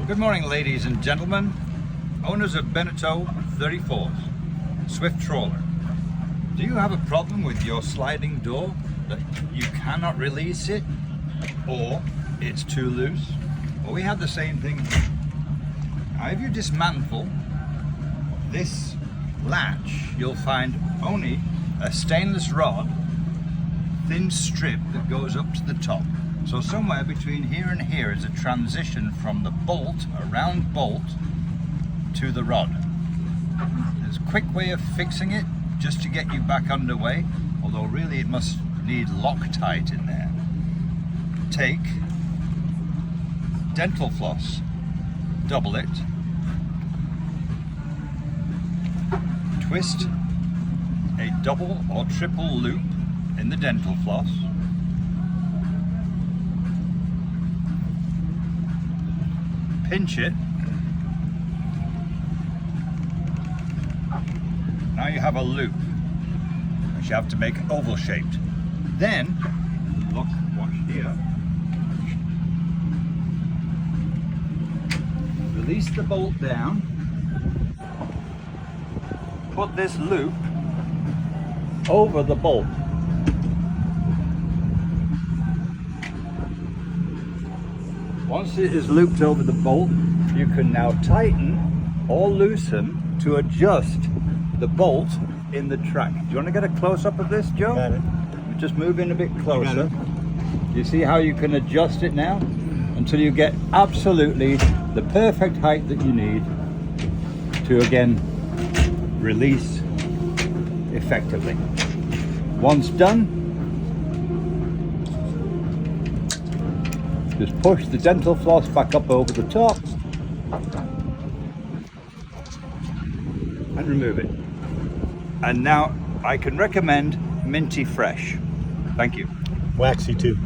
Good morning, ladies and gentlemen, owners of Beneteau 34s, Swift Trawler. Do you have a problem with your sliding door that you cannot release it, or it's too loose? Well, we have the same thing. Now, if you dismantle this latch, you'll find only a stainless rod, thin strip that goes up to the top. So somewhere between here and here is a transition from the bolt, a round bolt, to the rod. There's a quick way of fixing it just to get you back underway, although really it must need Loctite in there. Take dental floss, double it, twist a double or triple loop in the dental floss, pinch it. Now you have a loop, which you have to make oval shaped. Then, look, watch here. Release the bolt down. Put this loop over the bolt. Once it is looped over the bolt, you can now tighten or loosen to adjust the bolt in the track. Do you want to get a close-up of this, Joe? Got it. Just move in a bit closer. You see how you can adjust it now until you get absolutely the perfect height that you need to, again, release effectively. Once done, just push the dental floss back up over the top and remove it. And now I can recommend Minty Fresh. Thank you. Waxy too.